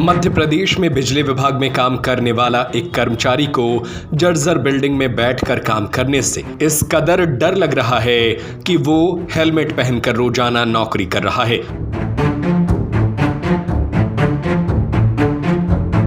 मध्य प्रदेश में बिजली विभाग में काम करने वाला एक कर्मचारी को जर्जर बिल्डिंग में बैठकर काम करने से इस कदर डर लग रहा है कि वो हेलमेट पहनकर रोजाना नौकरी कर रहा है।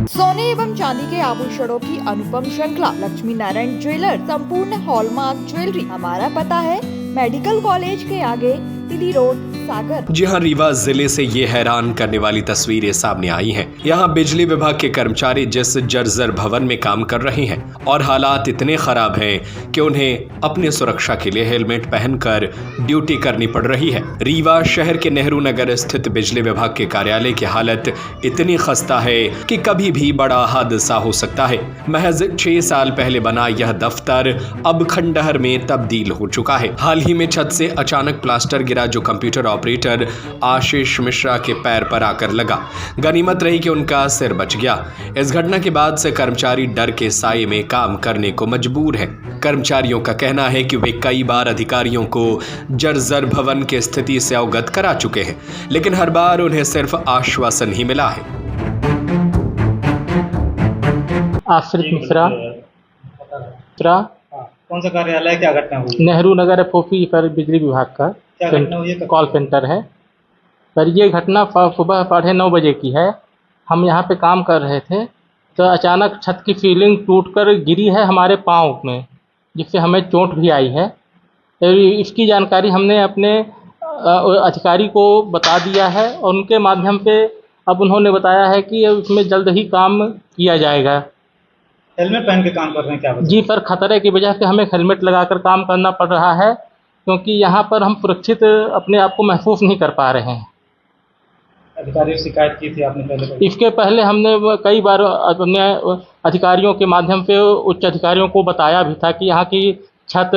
सोने एवं चांदी के आभूषणों की अनुपम श्रृंखला लक्ष्मी नारायण ज्वेलर संपूर्ण हॉलमार्क ज्वेलरी। हमारा पता है मेडिकल कॉलेज के आगे, तिली रोड, सागर। जी हां, रीवा जिले से ये हैरान करने वाली तस्वीरें सामने आई हैं। यहाँ बिजली विभाग के कर्मचारी जिस जर्जर भवन में काम कर रहे हैं और हालात इतने खराब हैं कि उन्हें अपनी सुरक्षा के लिए हेलमेट पहनकर ड्यूटी करनी पड़ रही है। रीवा शहर के नेहरू नगर स्थित बिजली विभाग के कार्यालय की हालत इतनी खस्ता है कि कभी भी बड़ा हादसा हो सकता है। महज 6 साल पहले बना यह दफ्तर अब खंडहर में तब्दील हो चुका है। हाल ही में छत से अचानक प्लास्टर गिरा जो कंप्यूटर ऑपरेटर आशीष मिश्रा के पैर पर आकर लगा। गनीमत रही कि उनका सिर बच गया। इस घटना के बाद से कर्मचारी डर के साये में काम करने को मजबूर है। कर्मचारियों का कहना है कि वे कई बार अधिकारियों को जर्जर भवन की स्थिति से अवगत करा चुके हैं, लेकिन हर बार उन्हें सिर्फ आश्वासन ही मिला है। आश्रित मिश्रा। कौन सा कार्यालय, क्या घटना हुई? नेहरू नगर एफओपी पर बिजली विभाग का क्या घटना हुई है? कॉल सेंटर है। पर ये घटना सुबह 9:30 बजे की है। हम यहाँ पे काम कर रहे थे तो अचानक छत की सीलिंग टूटकर गिरी है हमारे पाँव में, जिससे हमें चोट भी आई है। तो इसकी जानकारी हमने अपने अधिकारी को बता दिया है और उनके माध्यम से अब उन्होंने बताया है कि उसमें जल्द ही काम किया जाएगा। हेलमेट पहन के काम कर रहे हैं क्या? जी सर, खतरे की वजह से हमें हेलमेट लगाकर काम करना पड़ रहा है, क्योंकि यहाँ पर हम सुरक्षित अपने आप को महसूस नहीं कर पा रहे हैं। अधिकारियों से शिकायत की थी आपने पहले? इसके पहले हमने कई बार अपने अधिकारियों के माध्यम से उच्च अधिकारियों को बताया भी था कि यहाँ की छत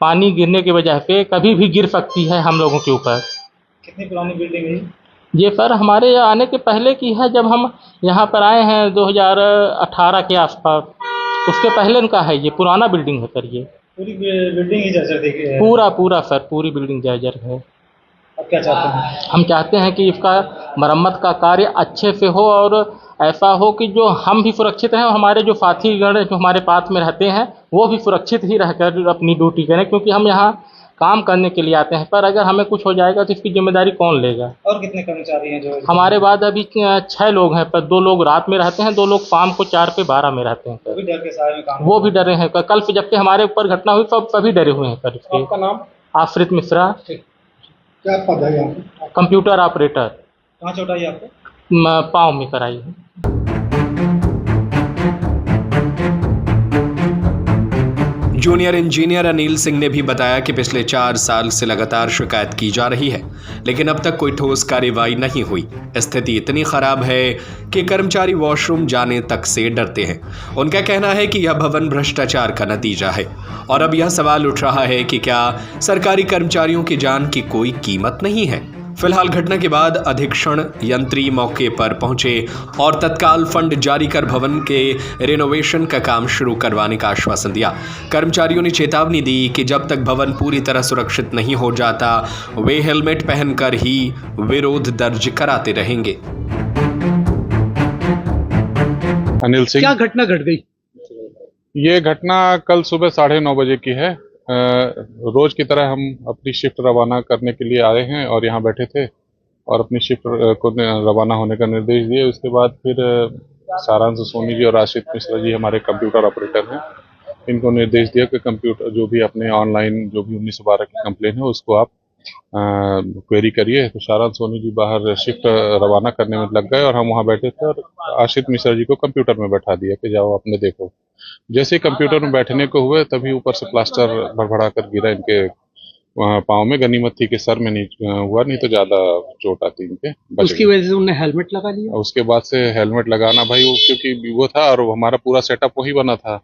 पानी गिरने की वजह से कभी भी गिर सकती है हम लोगों के ऊपर। कितनी पुरानी बिल्डिंग है? ये सर हमारे यहाँ आने के पहले की है, जब हम यहाँ पर आए हैं 2018 के आसपास, उसके पहले इनका है। ये पुराना बिल्डिंग है सर। ये पूरी बिल्डिंग ही जर्जर देखिए। पूरा सर, पूरी बिल्डिंग जर्जर है। अब क्या चाहते हैं? हम चाहते हैं कि इसका मरम्मत का कार्य अच्छे से हो और ऐसा हो कि जो हम भी सुरक्षित हैं और हमारे जो साथीगण जो हमारे पास में रहते हैं वो भी सुरक्षित ही रहकर अपनी ड्यूटी करें, क्योंकि हम यहाँ काम करने के लिए आते हैं। पर अगर हमें कुछ हो जाएगा तो इसकी जिम्मेदारी कौन लेगा? और कितने कर्मचारी हैं जो? हमारे बाद अभी 6 लोग हैं, पर 2 लोग रात में रहते हैं, 2 लोग शाम को 4 से 12 में रहते हैं। वो भी डर के साए में काम? वो भी डरे हैं। कल से जब से हमारे ऊपर घटना हुई सब सभी डरे हुए हैं सर। इसके आपका नाम? आश्रित मिश्रा। क्या पद है यहाँ? Computer operator. कहाँ चोट आई आपको? पाँव में कराई है। जूनियर इंजीनियर अनिल सिंह ने भी बताया कि पिछले 4 साल से लगातार शिकायत की जा रही है, लेकिन अब तक कोई ठोस कार्रवाई नहीं हुई। स्थिति इतनी खराब है कि कर्मचारी वॉशरूम जाने तक से डरते हैं। उनका कहना है कि यह भवन भ्रष्टाचार का नतीजा है और अब यह सवाल उठ रहा है कि क्या सरकारी कर्मचारियों की जान की कोई कीमत नहीं है। फिलहाल घटना के बाद अधीक्षण यंत्री मौके पर पहुंचे और तत्काल फंड जारी कर भवन के रिनोवेशन का काम शुरू करवाने का आश्वासन दिया। कर्मचारियों ने चेतावनी दी कि जब तक भवन पूरी तरह सुरक्षित नहीं हो जाता वे हेलमेट पहनकर ही विरोध दर्ज कराते रहेंगे। अनिल सिंह। क्या घटना घट गई? ये घटना कल सुबह 9:30 बजे की है। रोज की तरह हम अपनी शिफ्ट रवाना करने के लिए आए हैं और यहाँ बैठे थे और अपनी शिफ्ट को रवाना होने का निर्देश दिए। उसके बाद फिर सारांश सोनी जी और आशीष मिश्रा जी हमारे कंप्यूटर ऑपरेटर हैं, इनको निर्देश दिया कि कंप्यूटर जो भी अपने ऑनलाइन जो भी 1912 की कंप्लेन है उसको आप क्वेरी करिए। तो सारांश सोनी जी बाहर शिफ्ट रवाना करने में लग गए और हम वहाँ बैठे थे और आशीष मिश्रा जी को कंप्यूटर में बैठा दिया कि जाओ अपने देखो। जैसे कंप्यूटर में बैठने को हुए तभी ऊपर से प्लास्टर भड़बड़ा कर गिरा इनके पाँव में। गनीमत थी कि सर में नहीं हुआ, नहीं तो ज्यादा चोट आती इनके। उसकी वजह से उन्हें हेलमेट लगा लिया। उसके बाद से हेलमेट लगाना भाई वो, क्योंकि वो था और हमारा पूरा सेटअप वही बना था,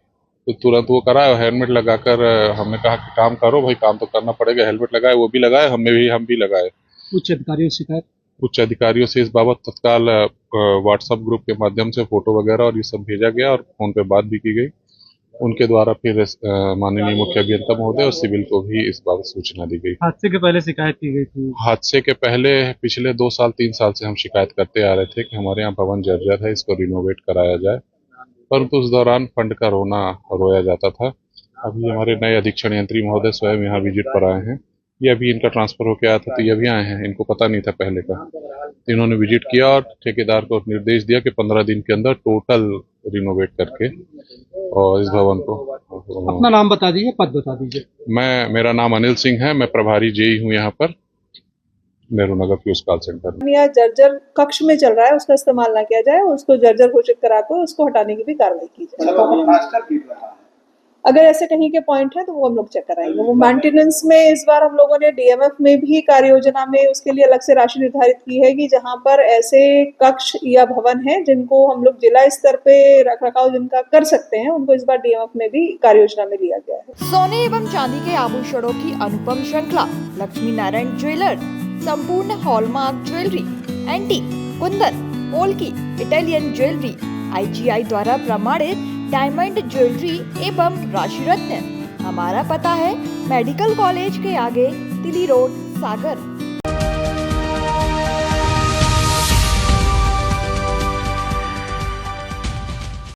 तो तुरंत वो करा। हेलमेट लगाकर हमने कहा कि काम करो भाई, काम तो करना पड़ेगा। हेलमेट लगाए, वो भी लगाए, हम भी लगाए। उच्च अधिकारियों से शिकायत? उच्च अधिकारियों से इस बाबत तत्काल व्हाट्सएप ग्रुप के माध्यम से फोटो वगैरह और ये सब भेजा गया और फोन पे बात भी की गई उनके द्वारा फिर माननीय मुख्य अभियंता महोदय और सिविल को भी इस बाबत सूचना दी गई। हादसे के पहले शिकायत की गई थी। हादसे के पहले पिछले 2-3 साल से हम शिकायत करते आ रहे थे कि हमारे यहाँ भवन जर्जर है, इसको रिनोवेट कराया जाए, परंतु उस दौरान फंड का रोया जाता था। अभी हमारे नए अधीक्षण यंत्री महोदय स्वयं यहाँ विजिट पर आए हैं। ये अभी इनका ट्रांसफर होकर आया था तो ये अभी आए हैं, इनको पता नहीं था पहले का। तो इन्होंने विजिट किया और ठेकेदार को निर्देश दिया कि 15 दिन के अंदर टोटल रिनोवेट करके और इस भवन को। अपना नाम बता दीजिए, पद बता दीजिए। मेरा नाम अनिल सिंह है, मैं प्रभारी जेई हूँ यहाँ पर Nehru Nagar fuse call centre में। या जर्जर कक्ष में चल रहा है उसका इस्तेमाल ना किया जाए, उसको जर्जर घोषित कराकर उसको हटाने की भी कार्रवाई की जाए। अगर ऐसे कहीं के पॉइंट है तो वो हम लोग चेक कराएंगे। वो मेंटेनेंस में इस बार हम लोगों ने डीएमएफ में भी कार्य योजना में उसके लिए अलग से राशि निर्धारित की है कि जहां पर ऐसे कक्ष या भवन है जिनको हम लोग जिला स्तर पे रखरखाव जिनका कर सकते हैं, उनको इस बार डीएमएफ में भी कार्य योजना में लिया गया है। सोने एवं चांदी के आभूषणों की अनुपम श्रृंखला लक्ष्मी नारायण ज्वेलर, संपूर्ण hallmark jewellery, antique, Kundan, polki, Italian jewellery, IGI द्वारा प्रमाणित डायमंड ज्वेलरी एवं राशि रत्न। हमारा पता है मेडिकल कॉलेज के आगे, तिली रोड, सागर।